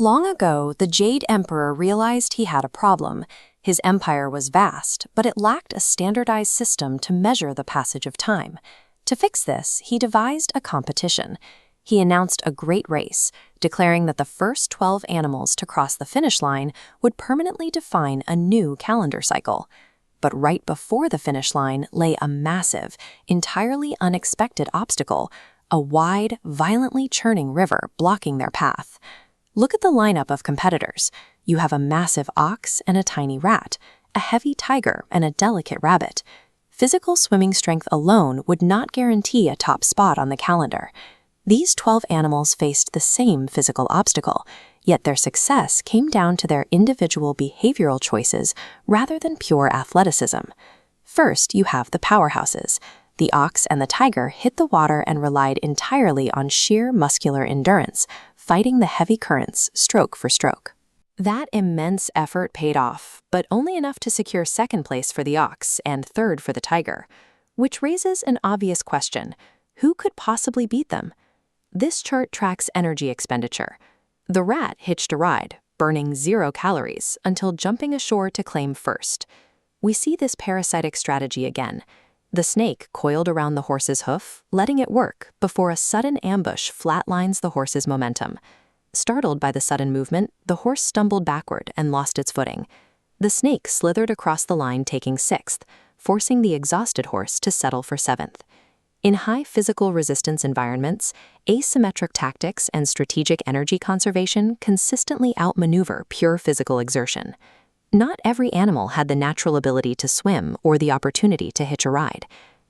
Long ago, the Jade Emperor realized he had a problem. His empire was vast, but it lacked a standardized system to measure the passage of time. To fix this, he devised a competition. He announced a great race, declaring that the first 12 animals to cross the finish line would permanently define a new calendar cycle. But right before the finish line lay a massive, entirely unexpected obstacle, a wide, violently churning river blocking their path. Look at the lineup of competitors. You have a massive ox and a tiny rat, a heavy tiger and a delicate rabbit. Physical swimming strength alone would not guarantee a top spot on the calendar. These 12 animals faced the same physical obstacle, yet their success came down to their individual behavioral choices rather than pure athleticism. First, you have the powerhouses. The ox and the tiger hit the water and relied entirely on sheer muscular endurance, fighting the heavy currents stroke for stroke. That immense effort paid off, but only enough to secure second place for the ox and third for the tiger, which raises an obvious question: who could possibly beat them? This chart tracks energy expenditure. The rat hitched a ride, burning 0 calories until jumping ashore to claim first. We see this parasitic strategy again. The snake coiled around the horse's hoof, letting it work before a sudden ambush flatlines the horse's momentum. Startled by the sudden movement, the horse stumbled backward and lost its footing. The snake slithered across the line, taking 6th, forcing the exhausted horse to settle for 7th. In high physical resistance environments, asymmetric tactics and strategic energy conservation consistently outmaneuver pure physical exertion. Not every animal had the natural ability to swim or the opportunity to hitch a ride.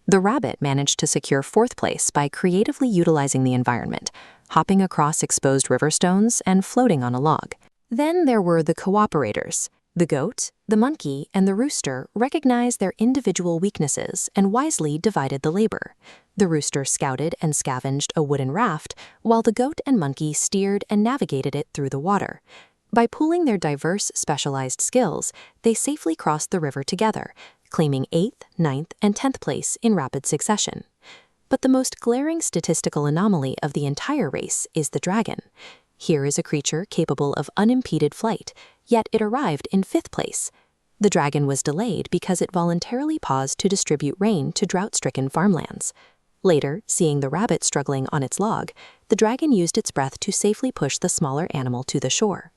The rabbit managed to secure 4th place by creatively utilizing the environment, hopping across exposed river stones and floating on a log. Then there were the cooperators. The goat, the monkey, and the rooster recognized their individual weaknesses and wisely divided the labor. The rooster scouted and scavenged a wooden raft, while the goat and monkey steered and navigated it through the water. By pooling their diverse, specialized skills, they safely crossed the river together, claiming 8th, 9th, and 10th place in rapid succession. But the most glaring statistical anomaly of the entire race is the dragon. Here is a creature capable of unimpeded flight, yet it arrived in 5th place. The dragon was delayed because it voluntarily paused to distribute rain to drought-stricken farmlands. Later, seeing the rabbit struggling on its log, the dragon used its breath to safely push the smaller animal to the shore.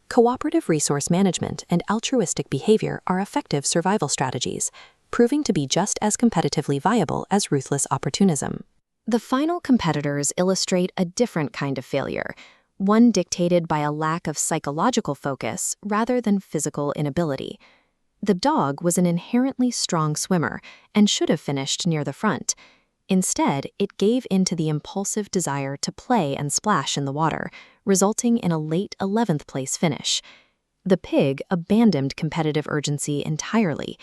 Cooperative resource management and altruistic behavior are effective survival strategies, proving to be just as competitively viable as ruthless opportunism. The final competitors illustrate a different kind of failure, one dictated by a lack of psychological focus rather than physical inability. The dog was an inherently strong swimmer and should have finished near the front. Instead, it gave in to the impulsive desire to play and splash in the water, resulting in a late 11th place finish. The pig abandoned competitive urgency entirely.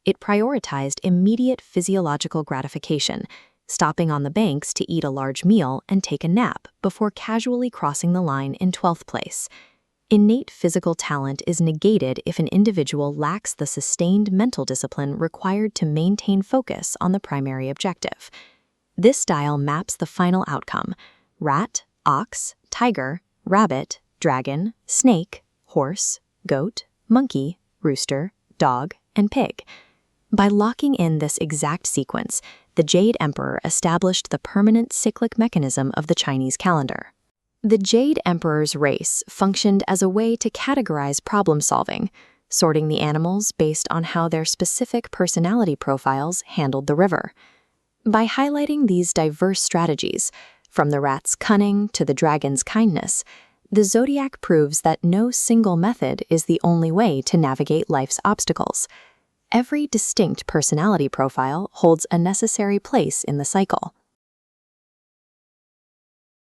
It prioritized immediate physiological gratification, stopping on the banks to eat a large meal and take a nap before casually crossing the line in 12th place. Innate physical talent is negated if an individual lacks the sustained mental discipline required to maintain focus on the primary objective. This style maps the final outcome: rat, ox, tiger, rabbit, dragon, snake, horse, goat, monkey, rooster, dog, and pig. By locking in this exact sequence, the Jade Emperor established the permanent cyclic mechanism of the Chinese calendar. The Jade Emperor's race functioned as a way to categorize problem-solving, sorting the animals based on how their specific personality profiles handled the river. By highlighting these diverse strategies, from the rat's cunning to the dragon's kindness, the zodiac proves that no single method is the only way to navigate life's obstacles. Every distinct personality profile holds a necessary place in the cycle.